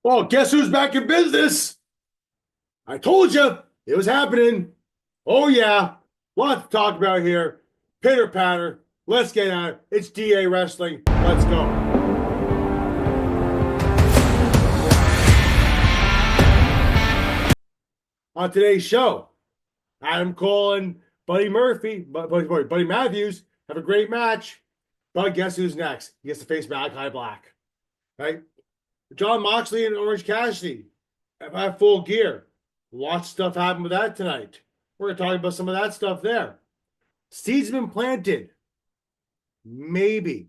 Well, guess who's back in business? I told you it was happening. Oh, yeah. Lots to talk about here. Pitter patter. Let's get at it. It's DA Wrestling. Let's go. On today's show, Adam Cole and Buddy Matthews have a great match. But guess who's next? He gets to face Malachi Black, right? John Moxley and Orange Cassidy have had full gear. Lots of stuff happened with that tonight. We're going to talk about some of that stuff there. Seeds been planted. Maybe.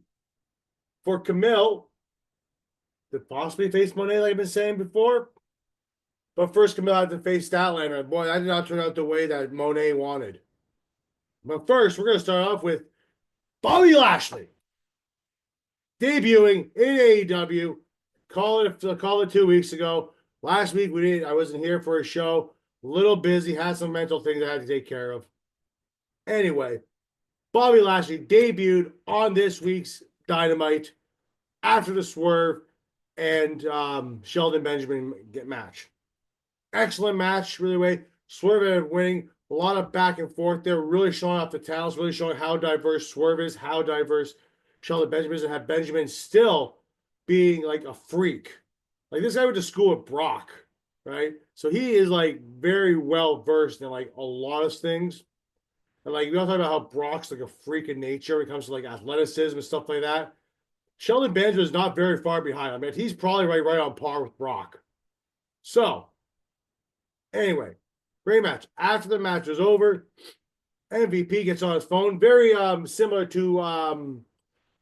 For Camille to possibly face Monet, like I've been saying before. But first, Camille had to face Statlander. Boy, that did not turn out the way that Monet wanted. But first, we're going to start off with Bobby Lashley debuting in AEW. Call it 2 weeks ago. Last week I wasn't here for a show. A little busy, had some mental things I had to take care of. Anyway, Bobby Lashley debuted on this week's Dynamite after the Swerve and Sheldon Benjamin match. Excellent match, really way. Swerve ended up winning. A lot of back and forth there, really showing off the talents, really showing how diverse Swerve is, how diverse Sheldon Benjamin is, and have Benjamin still being like a freak. Like this guy went to school with Brock, right? So he is like very well versed in like a lot of things. And like we all talk about how Brock's like a freak in nature when it comes to like athleticism and stuff like that. Sheldon Benjamin is not very far behind. I mean, he's probably right on par with Brock. So, anyway, great match. After the match was over, MVP gets on his phone, very similar to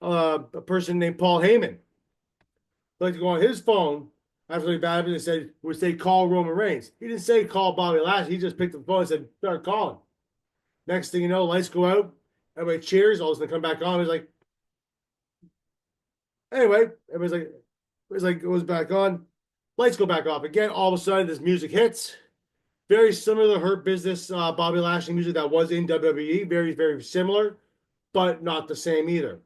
a person named Paul Heyman. Like to go on his phone after the bad and said, would say call Roman Reigns. He didn't say call Bobby Lashley. He just picked up the phone and said, start calling. Next thing you know, lights go out. Everybody cheers. All of a sudden, come back on. He's like, anyway, everybody's like, goes back on. Lights go back off again. All of a sudden, this music hits. Very similar to Hurt Business, Bobby Lashley music that was in WWE. Very, very similar, but not the same either.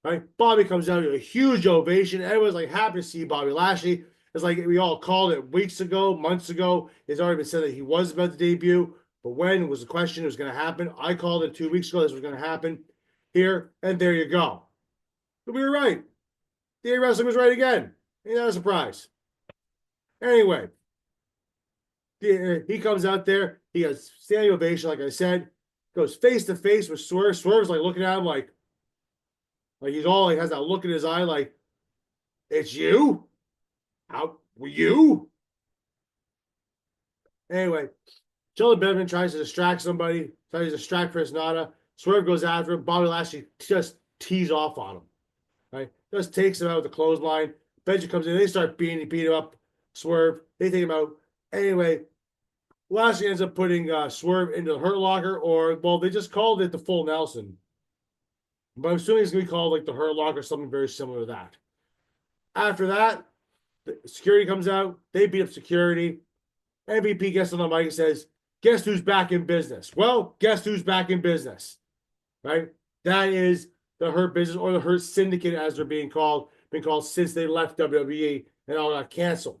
Right? Bobby comes out with a huge ovation. Everyone's like happy to see Bobby Lashley. It's like we all called it weeks ago, months ago. It's already been said that he was about to debut, but when was the question it was going to happen? I called it 2 weeks ago. This was going to happen here, and there you go. But we were right. The wrestling was right again. Ain't that a surprise? Anyway, he comes out there. He has standing ovation, like I said. Goes face to face with Swerve. Swerve's like looking at him like he's all he has that look in his eye, like, it's you? How were you? Anyway, Sheldon Benjamin tries to distract somebody, tries to distract Chris Nada. Swerve goes after him. Bobby Lashley just tees off on him. Right? Just takes him out with the clothesline. Benjamin comes in. They start beating him up. Swerve. They take him out. Anyway, Lashley ends up putting Swerve into the Hurt Locker, or, well, they just called it the Full Nelson. But I'm assuming it's going to be called like the Hurt Locker or something very similar to that. After that, security comes out. They beat up security. MVP gets on the mic and says, guess who's back in business? Well, guess who's back in business? Right? That is the Hurt Business, or the Hurt Syndicate as they're been called since they left WWE and all got canceled.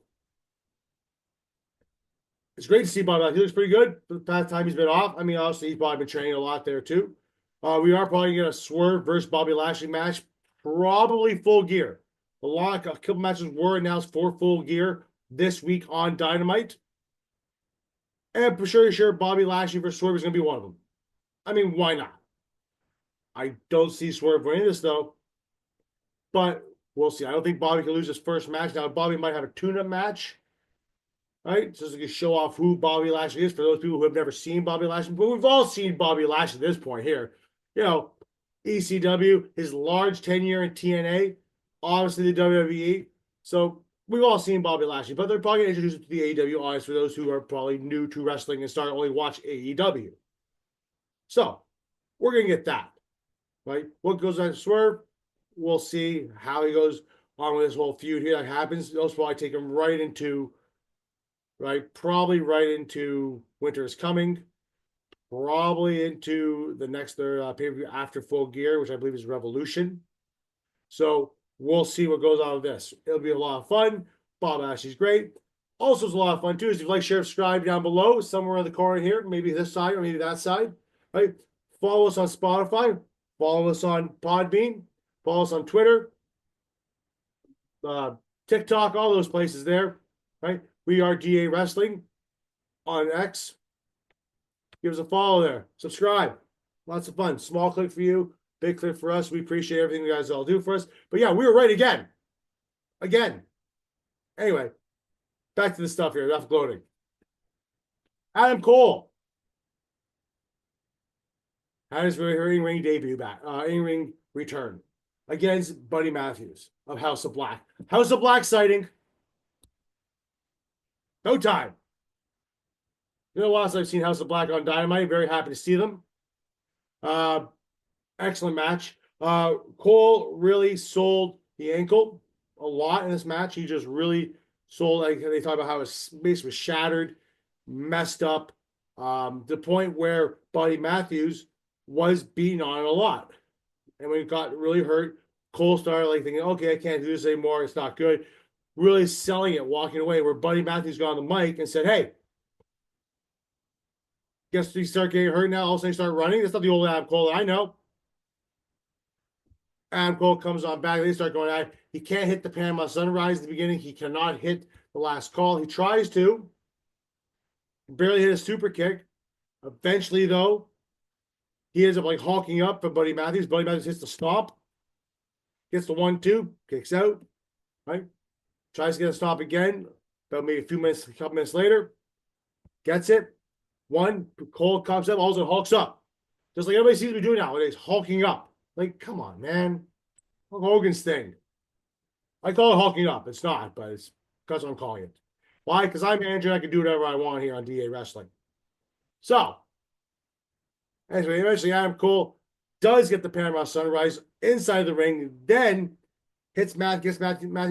It's great to see Bob. He looks pretty good for the past time he's been off. I mean, obviously, he's probably been training a lot there, too. We are probably going to get a Swerve versus Bobby Lashley match. Probably full gear. A couple matches were announced for full gear this week on Dynamite. And I'm sure Bobby Lashley versus Swerve is going to be one of them. I mean, why not? I don't see Swerve winning this, though. But we'll see. I don't think Bobby can lose his first match. Now, Bobby might have a tune-up match. Right? So to show off who Bobby Lashley is for those people who have never seen Bobby Lashley. But we've all seen Bobby Lashley at this point here. You know, ECW, his large tenure in TNA, obviously the WWE. So we've all seen Bobby Lashley, but they're probably going to introduce him to the AEW audience for those who are probably new to wrestling and start only watch AEW. So we're going to get that. Right? What goes on Swerve, we'll see how he goes on with this whole feud here that happens. Those probably take him right into probably right into Winter is Coming, probably into the next pay-per-view after Full Gear, which I believe is Revolution. So we'll see what goes on with this. It'll be a lot of fun. Bob Ashley's great. Also, it's a lot of fun too. Is if you like, share, subscribe down below, somewhere in the corner here, maybe this side or maybe that side. Right? Follow us on Spotify. Follow us on Podbean. Follow us on Twitter, TikTok, all those places there. Right? We are DA Wrestling on X. Give us a follow there. Subscribe. Lots of fun. Small click for you, big click for us. We appreciate everything you guys all do for us. But yeah, we were right again. Again. Anyway, back to the stuff here. Enough gloating. Adam Cole had his in-ring debut back, in-ring return against Buddy Matthews of House of Black. House of Black sighting. No time. You know what else I've seen House of Black on Dynamite. Very happy to see them. Excellent match. Cole really sold the ankle a lot in this match. He just really sold. Like they talk about how his base was shattered, messed up, the point where Buddy Matthews was beaten on it a lot. And when he got really hurt, Cole started like thinking, okay, I can't do this anymore. It's not good. Really selling it, walking away, where Buddy Matthews got on the mic and said, hey, guess you start getting hurt now. All of a sudden you start running. That's not the old Adam Cole that I know. Adam Cole comes on back. They start going at it. He can't hit the Panama Sunrise in the beginning. He cannot hit the last call. He tries to. Barely hit a super kick. Eventually, though, he ends up like honking up for Buddy Matthews. Buddy Matthews hits the stomp. Gets the 1-2. Kicks out. Right? Tries to get a stop again. About maybe a couple minutes later. Gets it. One. Cole comes up. Also hulks up. Just like everybody seems to be doing nowadays. Hulking up. Like, come on, man. Hulk Hogan's thing. I call it hulking up. It's not, but it's because I'm calling it. Why? Because I'm Andrew. I can do whatever I want here on DA Wrestling. So, anyway, eventually Adam Cole does get the Panama Sunrise inside the ring, then gets Matthews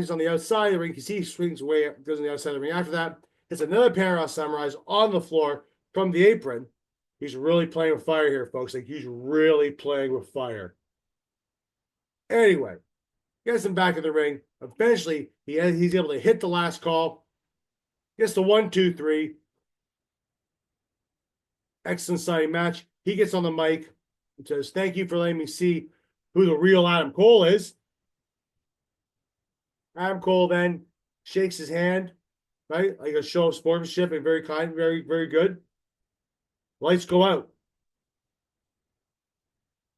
on the outside of the ring. You can see he swings away, goes on the outside of the ring. After that, hits another Panama Sunrise on the floor from the apron. He's really playing with fire here, folks. Like, he's really playing with fire. Anyway, gets him back in the ring. Eventually, he's able to hit the last call. Gets the 1-2-3. Excellent signing match. He gets on the mic and says, thank you for letting me see who the real Adam Cole is. Adam Cole then shakes his hand, right? Like a show of sportsmanship and very kind, very, very good. Lights go out.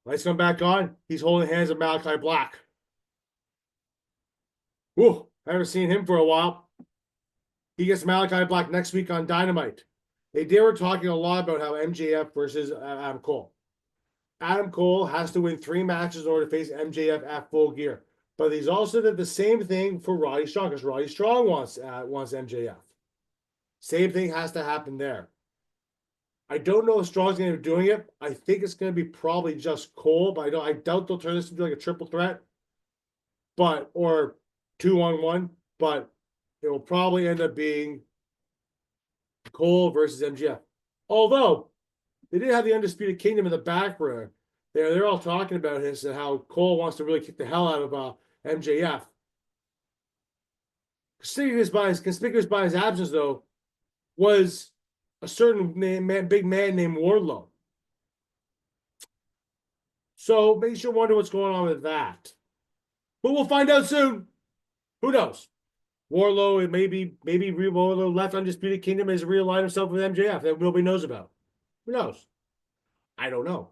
Lights come back on. He's holding hands with Malachi Black. Whew, I haven't seen him for a while. He gets Malachi Black next week on Dynamite. They were talking a lot about how MJF versus Adam Cole. Adam Cole has to win 3 matches in order to face MJF at Full Gear. But he's also did the same thing for Roddy Strong, because Roddy Strong wants MJF. Same thing has to happen there. I don't know if Strong's going to be doing it. I think it's going to be probably just Cole, but I doubt they'll turn this into like a triple threat, or 2-on-1. But it will probably end up being Cole versus MJF. Although they did have the Undisputed Kingdom in the background. They're all talking about this and how Cole wants to really kick the hell out of MJF. Conspicuous by his absence, though, was a certain big man named Wardlow. So makes you wonder what's going on with that. But we'll find out soon. Who knows? Wardlow, maybe Wardlow left Undisputed Kingdom has realigned himself with MJF that nobody knows about. Who knows? I don't know.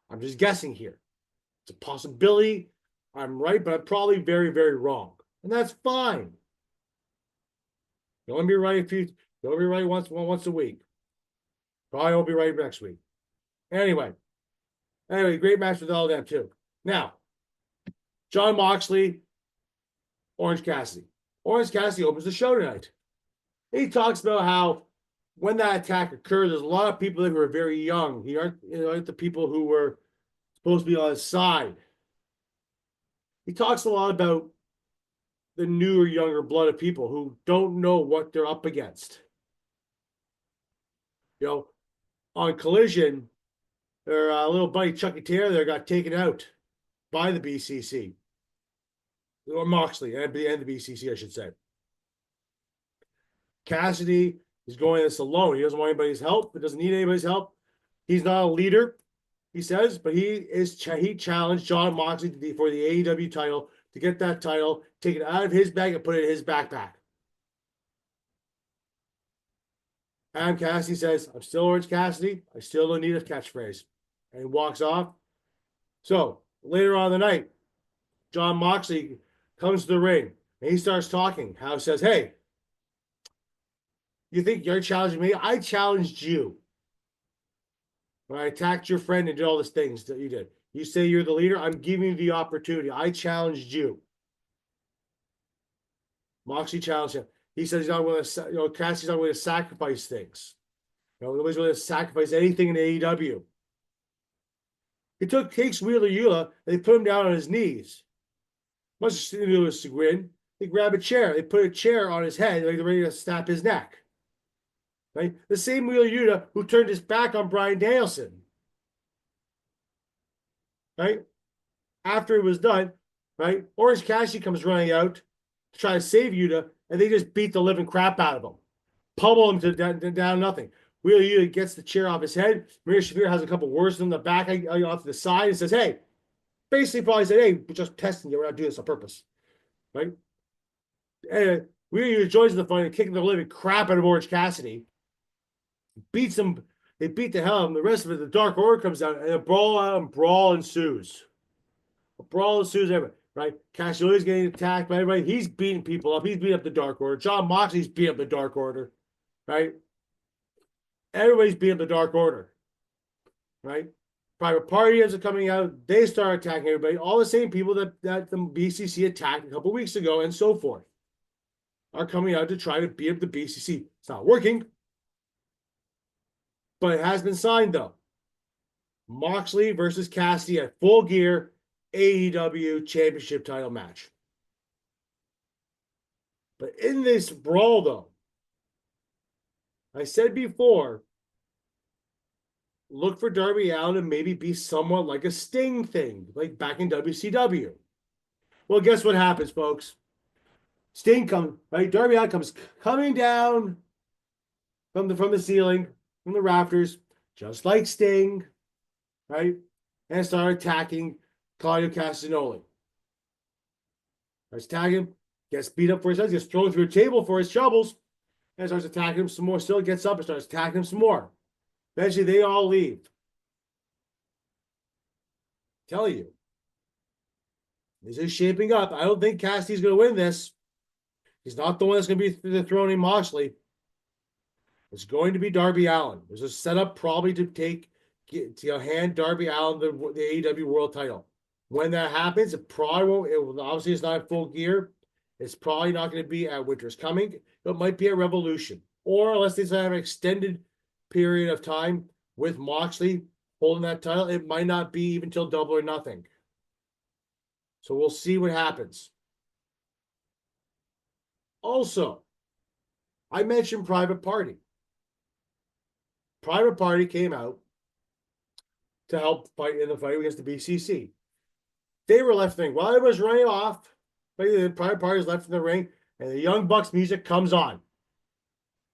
I'm just guessing here. It's a possibility. I'm right, but I'm probably very, very wrong. And that's fine. You only be right once a week. Probably won't be right next week. Anyway, great match with all of them too. Now, Jon Moxley, Orange Cassidy. Orange Cassidy opens the show tonight. He talks about how when that attack occurred, there's a lot of people that were very young. He aren't the people who were supposed to be on his side. He talks a lot about the newer, younger blood of people who don't know what they're up against. On Collision, their little buddy Chucky Taylor there got taken out by the BCC. Or Moxley, and the BCC, I should say. Cassidy is going this alone. He doesn't want anybody's help. He doesn't need anybody's help. He's not a leader, he says, but he challenged John Moxley for the AEW title to get that title, take it out of his bag and put it in his backpack. Adam Cassidy says, I'm still Orange Cassidy. I still don't need a catchphrase. And he walks off. So later on in the night, John Moxley comes to the ring and he starts talking. Howe says, hey, you think you're challenging me? I challenged you. When I attacked your friend and did all these things that you did. You say you're the leader. I'm giving you the opportunity. I challenged you. Moxley challenged him. He says he's not willing to, Cassidy's not willing to sacrifice things. Nobody's willing to sacrifice anything in AEW. He takes Wheeler Yuta and they put him down on his knees. Much to his chagrin, they grab a chair. They put a chair on his head like they're ready to snap his neck. Right? The same Wheeler Yuta who turned his back on Bryan Danielson. Right? After it was done, right? Orange Cassidy comes running out to try to save Yuta, and they just beat the living crap out of him. Pummel him to down nothing. Wheeler Yuta gets the chair off his head. Maria Shafir has a couple words in the back off to the side and says, hey, basically probably said, hey, we're just testing you. We're not doing this on purpose. Right? And Wheeler Yuta joins in the fight and kicking the living crap out of Orange Cassidy. Beats him. They beat the hell out of him. The rest of it, the Dark Order comes out and a brawl ensues. A brawl ensues everywhere. Right? Cassidy's getting attacked by everybody. He's beating people up. He's beating up the Dark Order. John Moxley's beating up the Dark Order. Right? Everybody's beating up the Dark Order. Right? Private Party ends up coming out. They start attacking everybody. All the same people that the BCC attacked a couple weeks ago and so forth are coming out to try to beat up the BCC. It's not working. But it has been signed, though. Moxley versus Cassidy at Full Gear AEW Championship title match. But in this brawl, though, I said before, look for Darby Allin to maybe be somewhat like a Sting thing, like back in WCW. Well, guess what happens, folks? Sting comes, right? Darby Allin comes coming down from the ceiling, from the rafters, just like Sting, right? And start attacking Claudio Castagnoli. Starts attacking him, gets beat up for his head, gets thrown through a table for his troubles, and starts attacking him some more. Still gets up and starts attacking him some more. Eventually, they all leave. Tell you, this is shaping up. I don't think Cassidy's going to win this. He's not the one that's going to be dethroning Moxley. It's going to be Darby Allin. There's a setup probably to hand Darby Allin the AEW World Title. When that happens, it probably won't. Obviously, it's not Full Gear. It's probably not going to be at Winter's Coming. It might be a Revolution, or unless they have an extended period of time with Moxley holding that title, it might not be even till Double or Nothing. So we'll see what happens. Also, I mentioned Private Party. Private Party came out to help fight in the fight against the BCC. They were left in the ring. While it was running off, the Private Party was left in the ring, and the Young Bucks music comes on.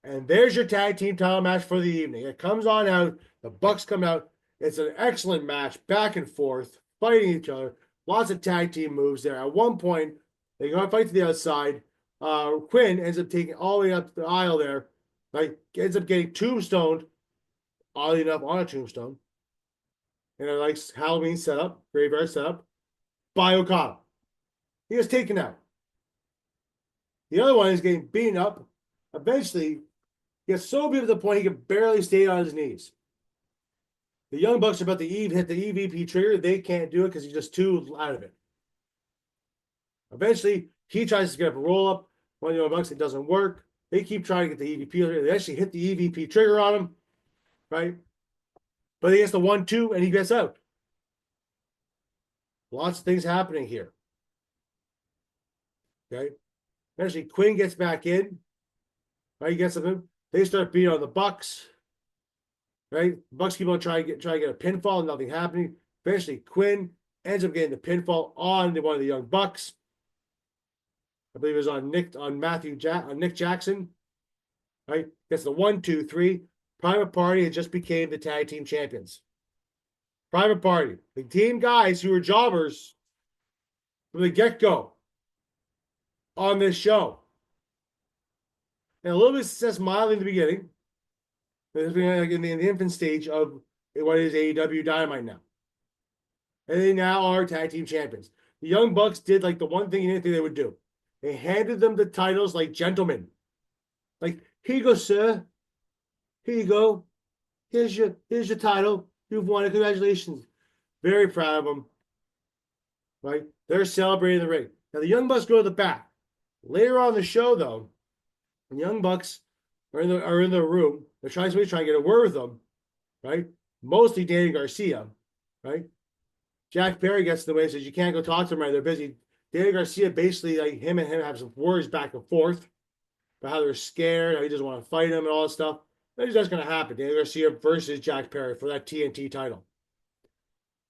And there's your tag team title match for the evening. It comes on out. The Bucks come out. It's an excellent match, back and forth, fighting each other. Lots of tag team moves there. At one point, they go and fight to the outside. Quinn ends up taking all the way up the aisle there. Like, ends up getting tombstoned, oddly enough, on a tombstone. And a nice Halloween setup, graveyard setup, by Okada. He was taken out. The other one is getting beaten up. Eventually, he gets so beat to the point he can barely stay on his knees. The Young Bucks are about to hit the EVP trigger. They can't do it because he's just too out of it. Eventually, he tries to get up a roll up. One of the Young Bucks, it doesn't work. They keep trying to get the EVP. They actually hit the EVP trigger on him, right? But he gets the 1-2 and he gets out. Lots of things happening here. Okay. Eventually, Quinn gets back in. Right, he gets them. They start beating on the Bucks. Right, the Bucks keep on trying to get a pinfall, and nothing happening. Eventually, Quinn ends up getting the pinfall on one of the Young Bucks. I believe it was on Nick Jackson. right? Gets the 1, 2, 3. Private Party had just became the tag team champions. Private Party, the team guys who were jobbers from the get-go on this show. And a little bit of success mildly in the beginning. In the infant stage of what is AEW Dynamite now. And they now are tag team champions. The Young Bucks did like the one thing you didn't think they would do. They handed them the titles like gentlemen. Like, here you go, sir. Here you go. Here's your title. You've won it. Congratulations. Very proud of them. Right? They're celebrating the ring. Now the Young Bucks go to the back. Later on in the show, though, the Young Bucks are in the room. They're trying to get a word with them, right? Mostly Danny Garcia, right? Jack Perry gets in the way and says, you can't go talk to them right. They're busy. Danny Garcia basically, like, him have some words back and forth about how they're scared, how he doesn't want to fight him and all that stuff. That's going to happen. Danny Garcia versus Jack Perry for that TNT title.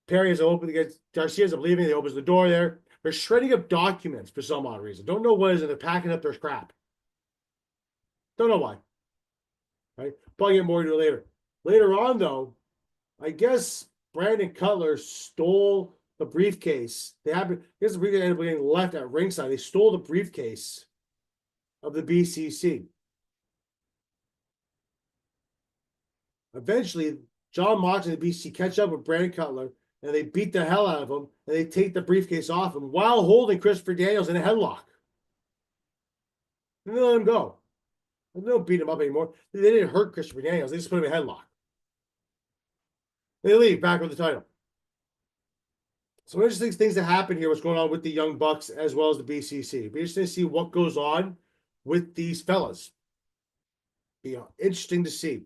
Perry is open against Garcia's leaving. He opens the door there. They're shredding up documents for some odd reason. Don't know what it is, and they're packing up their crap. Don't know why. Right? Probably get more into it later. Later on, though, I guess Brandon Cutler stole the briefcase. I guess the briefcase ended up getting left at ringside. They stole the briefcase of the BCC. Eventually, John Moxley and the BCC catch up with Brandon Cutler, and they beat the hell out of him, and they take the briefcase off him while holding Christopher Daniels in a headlock. And they let him go. They don't beat him up anymore. They didn't hurt Christopher Daniels. They just put him in a headlock. They leave back with the title. Some interesting things that happen here, what's going on with the Young Bucks as well as the BCC. Be interesting to see what goes on with these fellas. Be interesting to see.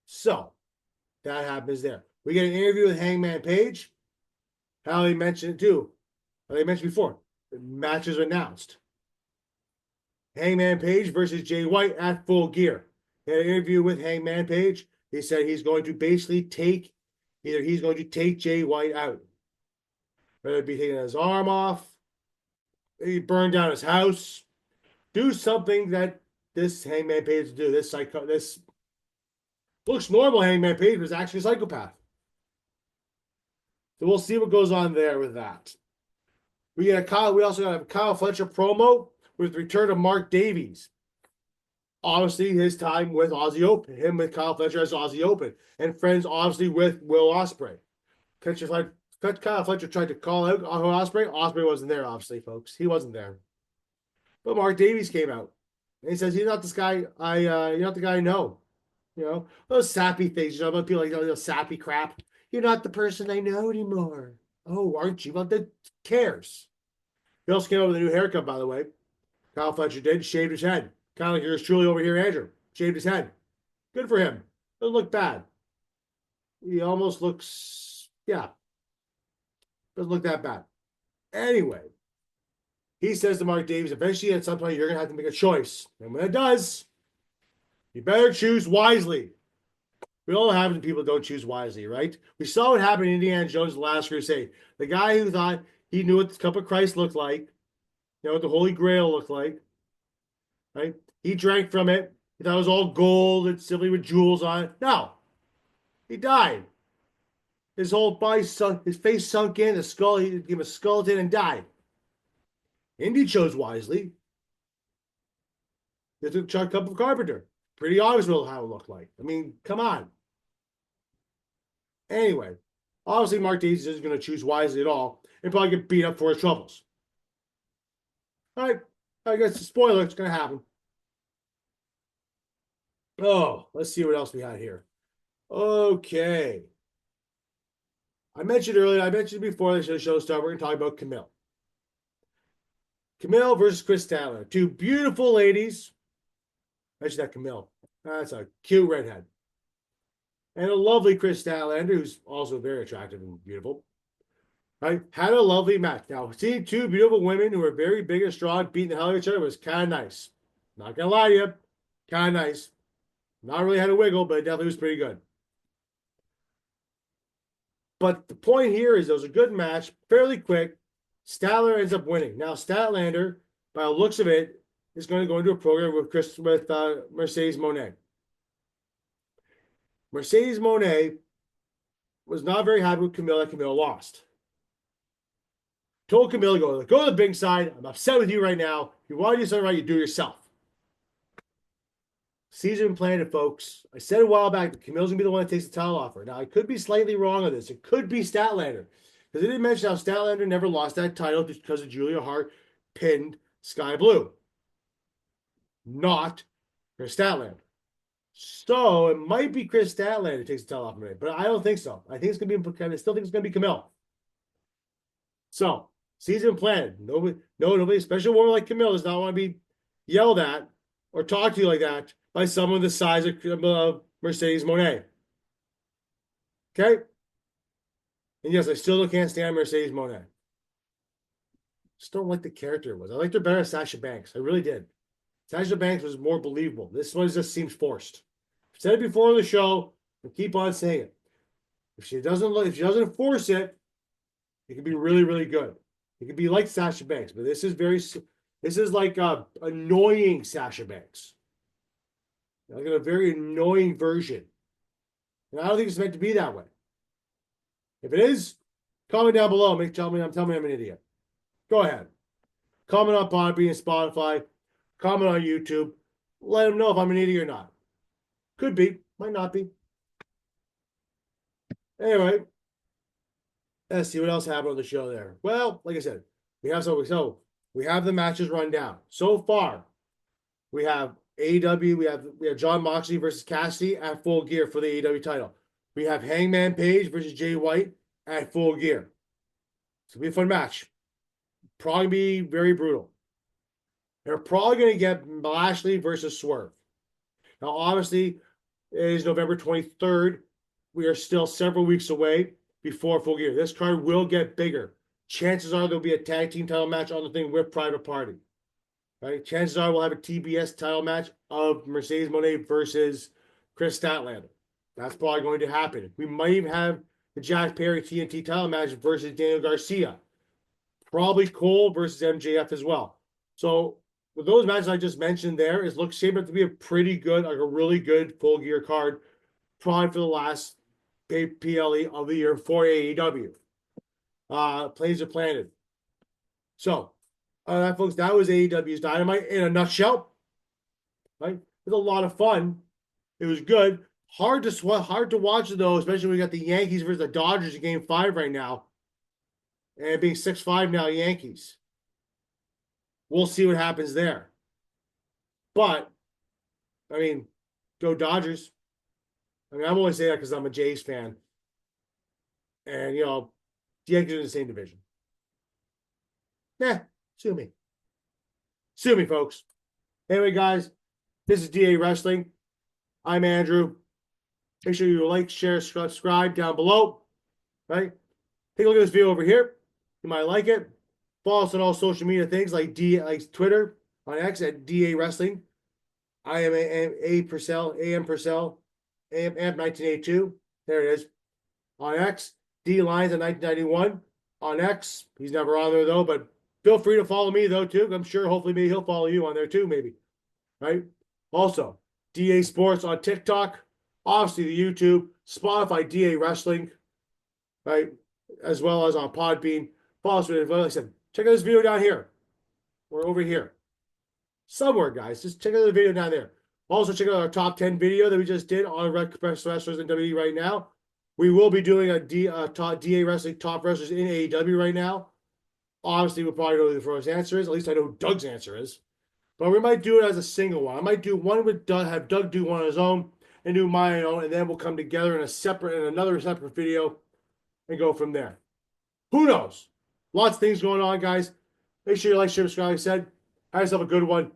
So, that happens there. We get an interview with Hangman Page. How they mentioned it too. How they mentioned before. The matches announced. Hangman Page versus Jay White at Full Gear. He had an interview with Hangman Page. He said he's going to basically take Jay White out. Whether it be taking his arm off, maybe burn down his house, do something that this Hangman Page do. This looks normal Hangman Page was actually a psychopath. So we'll see what goes on there with that. We also got a Kyle Fletcher promo with the return of Mark Davies. Obviously, his time with Aussie Open. Him with Kyle Fletcher as Aussie Open. And friends, obviously, with Will Ospreay. Kyle Fletcher tried to call out Ospreay. Ospreay wasn't there, obviously, folks. He wasn't there. But Mark Davies came out. And he says, you're not this guy. You're not the guy I know. You know, those sappy things. You know, about people like those sappy crap. You're not the person I know anymore. Oh, aren't you? Well, that cares. He also came out with a new haircut, by the way. Kyle Fletcher did. Shaved his head. Kind of like yours truly over here, Andrew. Shaved his head. Good for him. Doesn't look bad. He almost looks, yeah. Doesn't look that bad. Anyway, he says to Mark Davies, eventually at some point you're going to have to make a choice. And when it does, you better choose wisely. We all have when people don't choose wisely, right? We saw what happened in Indiana Jones' The Last Crusade. The guy who thought he knew what the cup of Christ looked like, you know, what the Holy Grail looked like, right? He drank from it. He thought it was all gold and simply with jewels on it. No. He died. His whole body sunk, his face sunk in, the skull, he became a skeleton and died. Indy chose wisely. He took a cup of Carpenter. Pretty obvious how it looked like. I mean, come on. Anyway, obviously Mark Davies isn't going to choose wisely at all and probably get beat up for his troubles. All right. I guess spoiler, it's going to happen. Oh, let's see what else we had here. Okay. I mentioned before the show started, we're going to talk about Camille. Camille versus Chris Statlander. Two beautiful ladies. Mention that Camille. That's a cute redhead. And a lovely Chris Statlander, who's also very attractive and beautiful. Right? Had a lovely match. Now, seeing two beautiful women who are very big and strong beating the hell out of each other was kind of nice. Not going to lie to you. Kind of nice. Not really had a wiggle, but it definitely was pretty good. But the point here is it was a good match, fairly quick. Statlander ends up winning. Now, Statlander, by the looks of it, is going to go into a program with Mercedes Moné. Mercedes Moné was not very happy with Camille that Camille lost. Told Camille to go to the big side. I'm upset with you right now. If you want to do something right, you do it yourself. Season planted, folks. I said a while back that Camille's going to be the one that takes the title off her. Now, I could be slightly wrong on this. It could be Statlander. Because I didn't mention how Statlander never lost that title just because of Julia Hart pinned Sky Blue. Not Chris Statlander. So it might be Chris Statlander who takes the title off her, but I don't think so. I think it's going to be. I still think it's going to be Camille. So season planted. Nobody, especially a woman like Camille, does not want to be yelled at or talked to you like that by someone the size of Mercedes Moné. Okay? And yes, I still can't stand Mercedes Moné. Just don't like the character it was. I liked her better as Sasha Banks. I really did. Sasha Banks was more believable. This one just seems forced. I've said it before on the show, and keep on saying it. If she doesn't force it, it can be really, really good. It can be like Sasha Banks, but this is like annoying Sasha Banks. Like a very annoying version. And I don't think it's meant to be that way. If it is, comment down below. Tell me I'm an idiot. Go ahead. Comment on Podbean and Spotify. Comment on YouTube. Let them know if I'm an idiot or not. Could be. Might not be. Anyway. Let's see what else happened on the show there. Well, like I said, we have the matches run down. So far, we have AEW, we have Jon Moxley versus Cassidy at Full Gear for the AEW title. We have Hangman Page versus Jay White at Full Gear. It's gonna be a fun match. Probably be very brutal. They're probably gonna get Lashley versus Swerve. Now, obviously, it is November 23rd. We are still several weeks away before Full Gear. This card will get bigger. Chances are there'll be a tag team title match on the thing with Private Party. Right? Chances are we'll have a TBS title match of Mercedes Moné versus Chris Statlander. That's probably going to happen. We might even have the Jack Perry TNT title match versus Daniel Garcia. Probably Cole versus MJF as well. So with those matches I just mentioned there, it looks shaped up to be a pretty good, like a really good Full Gear card, probably for the last PLE of the year for AEW. Plays are planted. So, folks, that was AEW's Dynamite in a nutshell. Right? It was a lot of fun. It was good. Hard to watch though, especially when we got the Yankees versus the Dodgers in Game 5 right now, and it being 6-5 now Yankees. We'll see what happens there. But, I mean, go Dodgers. I mean, I'm only saying that because I'm a Jays fan. And, the Yankees are in the same division. Sue me. Sue me, folks. Anyway, guys, this is DA Wrestling. I'm Andrew. Make sure you like, share, subscribe down below. Right? Take a look at this video over here. You might like it. Follow us on all social media things like Twitter, on X at DA Wrestling. I am AM Purcell, AMP 1982. There it is. On X, D Lines in 1991. On X, he's never on there though, but feel free to follow me though too. I'm sure hopefully maybe he'll follow you on there too, maybe. Right? Also, DA Sports on TikTok, obviously the YouTube, Spotify, DA Wrestling, right? As well as on Podbean. Follow us with, like I said, check out this video down here. We're over here. Somewhere, guys. Just check out the video down there. Also, check out our top 10 video that we just did on Best Wrestlers in WWE right now. We will be doing a DA Wrestling Top Wrestlers in AEW right now. Obviously, we'll probably know who the first answer is. At least I know who Doug's answer is. But we might do it as a single one. I might do one with Doug, have Doug do one on his own, and do my own, and then we'll come together in another separate video and go from there. Who knows? Lots of things going on, guys. Make sure you like, share, subscribe. Like I said, have yourself a good one.